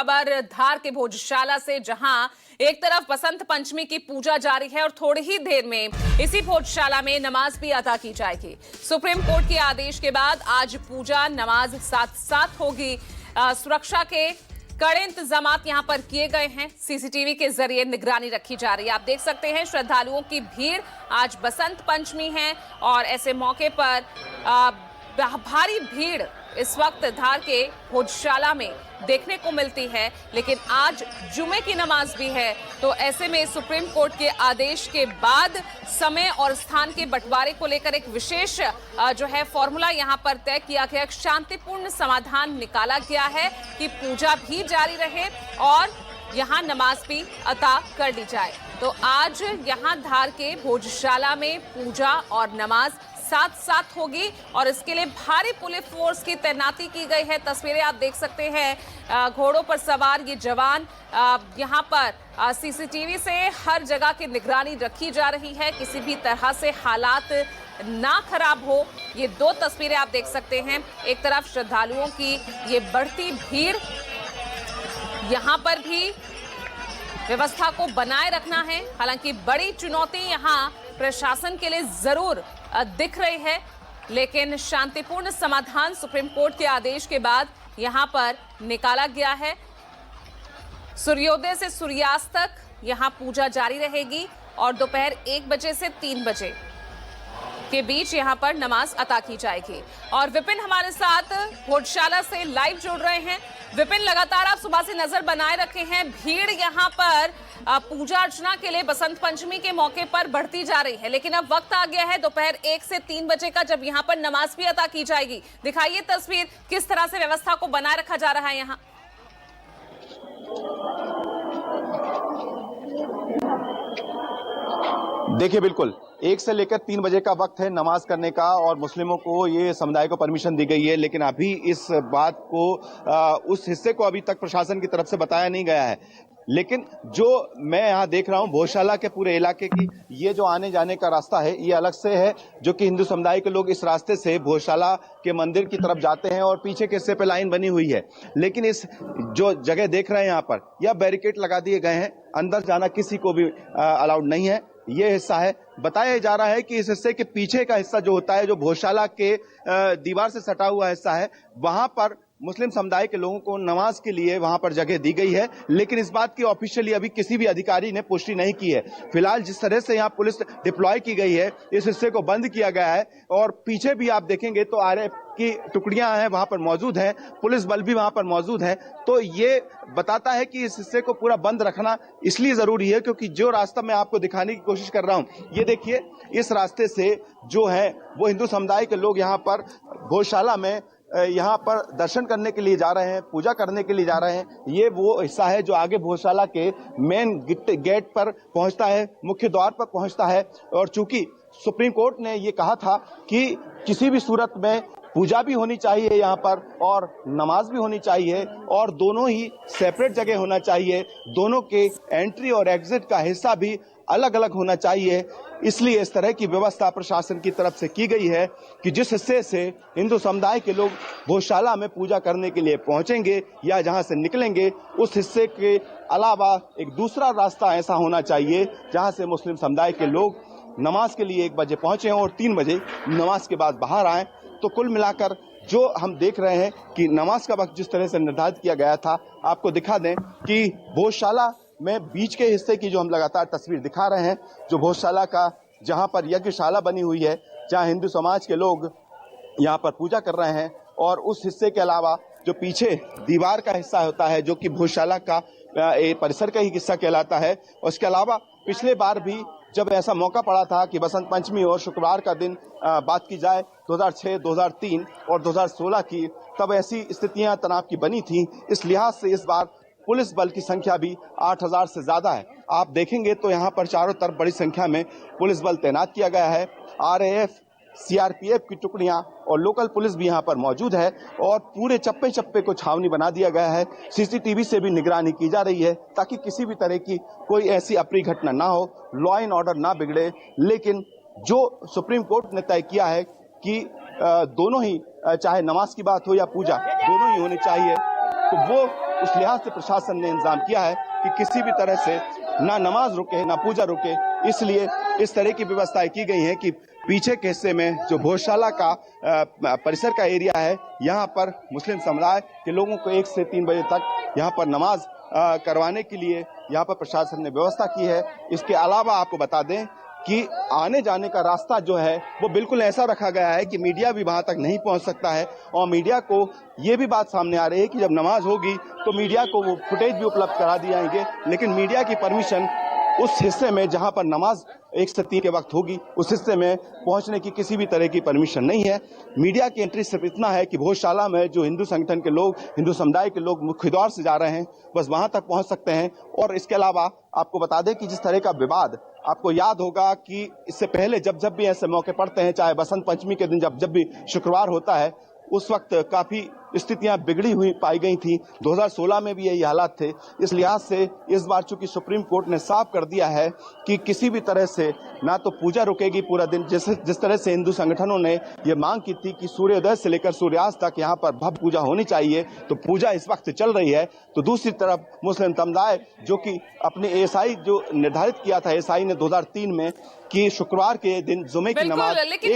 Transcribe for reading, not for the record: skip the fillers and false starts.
खबर धार के भोजशाला से, जहां एक तरफ बसंत पंचमी की पूजा जारी है और थोड़ी ही देर में इसी भोजशाला में नमाज भी अदा की जाएगी। सुप्रीम कोर्ट के आदेश के बाद आज पूजा नमाज साथ साथ होगी। सुरक्षा के कड़े इंतजामात यहां पर किए गए हैं। सीसीटीवी के जरिए निगरानी रखी जा रही है। आप देख सकते हैं श्रद्धालुओं की भीड़। आज बसंत पंचमी है और ऐसे मौके पर भारी भीड़ इस वक्त धार के भोजशाला में देखने को मिलती है, लेकिन आज जुमे की नमाज भी है। तो ऐसे में सुप्रीम कोर्ट के आदेश के बाद समय और स्थान के बंटवारे को लेकर एक विशेष जो है फॉर्मूला यहां पर तय किया गया। शांतिपूर्ण समाधान निकाला गया है कि पूजा भी जारी रहे और यहां नमाज भी अता कर ली जाए। तो आज यहां धार के भोजशाला में पूजा और नमाज साथ साथ होगी और इसके लिए भारी पुलिस फोर्स की तैनाती की गई है। तस्वीरें आप देख सकते हैं, घोड़ों पर सवार ये जवान यहां पर सीसीटीवी से हर जगह की निगरानी रखी जा रही है, किसी भी तरह से हालात ना खराब हो। ये दो तस्वीरें आप देख सकते हैं, एक तरफ श्रद्धालुओं की ये बढ़ती भीड़, यहां पर भी व्यवस्था को बनाए रखना है। हालांकि बड़ी चुनौती यहां प्रशासन के लिए जरूर दिख रही है, लेकिन शांतिपूर्ण समाधान सुप्रीम कोर्ट के आदेश के बाद यहां पर निकाला गया है। सूर्योदय से सूर्यास्त तक यहां पूजा जारी रहेगी और दोपहर 1 बजे से 3 बजे के बीच यहां पर नमाज अता की जाएगी। और विपिन हमारे साथ भोजशाला से लाइव जुड़ रहे हैं। विपिन, लगातार आप सुबह से नजर बनाए रखे हैं, भीड़ यहां पर पूजा अर्चना के लिए बसंत पंचमी के मौके पर बढ़ती जा रही है, लेकिन अब वक्त आ गया है दोपहर 1 से 3 बजे का, जब यहां पर नमाज भी अता की जाएगी। दिखाइए तस्वीर, किस तरह से व्यवस्था को बनाए रखा जा रहा है यहाँ। देखिए, बिल्कुल 1 से लेकर 3 बजे का वक्त है नमाज करने का और मुस्लिमों को, ये समुदाय को परमिशन दी गई है, लेकिन अभी इस बात को उस हिस्से को अभी तक प्रशासन की तरफ से बताया नहीं गया है। लेकिन जो मैं यहाँ देख रहा हूँ भोजशाला के पूरे इलाके की, ये जो आने जाने का रास्ता है ये अलग से है, जो कि हिंदू समुदाय के लोग इस रास्ते से भोजशाला के मंदिर की तरफ जाते हैं और पीछे के हिस्से पे लाइन बनी हुई है। लेकिन इस जो जगह देख रहे हैं यहाँ पर, यह बैरिकेड लगा दिए गए हैं, अंदर जाना किसी को भी अलाउड नहीं है। ये हिस्सा है, बताया जा रहा है कि इस हिस्से के पीछे का हिस्सा जो होता है, जो भोजशाला के दीवार से सटा हुआ हिस्सा है, वहां पर मुस्लिम समुदाय के लोगों को नमाज के लिए वहां पर जगह दी गई है। लेकिन इस बात की ऑफिशियली अभी किसी भी अधिकारी ने पुष्टि नहीं की है। फिलहाल जिस तरह से यहाँ पुलिस डिप्लॉय की गई है, इस हिस्से को बंद किया गया है और पीछे भी आप देखेंगे तो आरएएफ की टुकड़ियां हैं वहां पर मौजूद हैं, पुलिस बल भी वहां पर मौजूद है। तो ये बताता है कि इस हिस्से को पूरा बंद रखना इसलिए जरूरी है क्योंकि जो रास्ता मैं आपको दिखाने की कोशिश कर रहा हूं, ये देखिए, इस रास्ते से जो है वो हिंदू समुदाय के लोग यहाँ पर भोजशाला में यहाँ पर दर्शन करने के लिए जा रहे हैं, पूजा करने के लिए जा रहे हैं। ये वो हिस्सा है जो आगे भोजशाला के मेन गेट पर पहुंचता है, मुख्य द्वार पर पहुंचता है। और चूंकि सुप्रीम कोर्ट ने ये कहा था कि किसी भी सूरत में पूजा भी होनी चाहिए यहाँ पर और नमाज भी होनी चाहिए और दोनों ही सेपरेट जगह होना चाहिए, दोनों के एंट्री और एग्जिट का हिस्सा भी अलग अलग होना चाहिए, इसलिए इस तरह की व्यवस्था प्रशासन की तरफ से की गई है कि जिस हिस्से से हिंदू समुदाय के लोग भोजशाला में पूजा करने के लिए पहुंचेंगे या जहां से निकलेंगे, उस हिस्से के अलावा एक दूसरा रास्ता ऐसा होना चाहिए जहां से मुस्लिम समुदाय के लोग नमाज के लिए 1 बजे पहुंचे और 3 बजे नमाज के बाद बाहर आए। तो कुल मिलाकर जो हम देख रहे हैं कि नमाज का वक्त जिस तरह से निर्धारित किया गया था, आपको दिखा दें कि भोजशाला में बीच के हिस्से की जो हम लगातार तस्वीर दिखा रहे हैं, जो भोजशाला का जहां पर यज्ञशाला बनी हुई है, जहां हिंदू समाज के लोग यहां पर पूजा कर रहे हैं, और उस हिस्से के अलावा जो पीछे दीवार का हिस्सा होता है जो कि भोजशाला का परिसर का ही हिस्सा कहलाता है। उसके अलावा पिछले बार भी जब ऐसा मौका पड़ा था कि बसंत पंचमी और शुक्रवार का दिन बात की जाए 2006, 2003 और 2016 की, तब ऐसी स्थितियां तनाव की बनी थी। इस लिहाज से इस बार पुलिस बल की संख्या भी 8000 से ज्यादा है। आप देखेंगे तो यहाँ पर चारों तरफ बड़ी संख्या में पुलिस बल तैनात किया गया है। आरएएफ, सीआरपीएफ की टुकड़ियां और लोकल पुलिस भी यहाँ पर मौजूद है और पूरे चप्पे चप्पे को छावनी बना दिया गया है। सीसीटीवी से भी निगरानी की जा रही है ताकि किसी भी तरह की कोई ऐसी अप्रिय घटना ना हो, लॉ एंड ऑर्डर ना बिगड़े। लेकिन जो सुप्रीम कोर्ट ने तय किया है कि दोनों ही, चाहे नमाज की बात हो या पूजा, दोनों ही होनी चाहिए, तो वो उस लिहाज से प्रशासन ने इंतजाम किया है कि किसी भी तरह से ना नमाज रुके ना पूजा रुके। इसलिए इस तरह की व्यवस्थाएं की गई हैं कि पीछे के हिस्से में जो भोजशाला का परिसर का एरिया है, यहाँ पर मुस्लिम समुदाय के लोगों को 1 से 3 बजे तक यहाँ पर नमाज करवाने के लिए यहाँ पर प्रशासन ने व्यवस्था की है। इसके अलावा आपको बता दें कि आने जाने का रास्ता जो है वो बिल्कुल ऐसा रखा गया है कि मीडिया भी वहां तक नहीं पहुंच सकता है, और मीडिया को ये भी बात सामने आ रही है कि जब नमाज होगी तो मीडिया को वो फुटेज भी उपलब्ध करा दिए जाएंगे, लेकिन मीडिया की परमिशन उस हिस्से में जहां पर नमाज 1 से 3 के वक्त होगी उस हिस्से में पहुंचने की किसी भी तरह की परमिशन नहीं है। मीडिया की एंट्री सिर्फ इतना है कि भोजशाला में जो हिंदू संगठन के लोग, हिंदू समुदाय के लोग मुख्य द्वार से जा रहे हैं, बस वहां तक पहुंच सकते हैं। और इसके अलावा आपको बता दें कि जिस तरह का विवाद, आपको याद होगा कि इससे पहले जब भी ऐसे मौके पड़ते हैं, चाहे बसंत पंचमी के दिन जब भी शुक्रवार होता है, उस वक्त काफी स्थितियां बिगड़ी हुई पाई गई थी। 2016 में भी यही हालात थे। इस लिहाज से इस बार चूंकि सुप्रीम कोर्ट ने साफ कर दिया है कि किसी भी तरह से ना तो पूजा रुकेगी पूरा दिन, जिस तरह से हिंदू संगठनों ने ये मांग की थी कि सूर्योदय से लेकर सूर्यास्त तक यहाँ पर भव्य पूजा होनी चाहिए, तो पूजा इस वक्त चल रही है। तो दूसरी तरफ मुस्लिम समुदाय जो कि अपने एएसआई जो निर्धारित किया था एएसआई ने 2003 में कि शुक्रवार के दिन जुमे की नमाज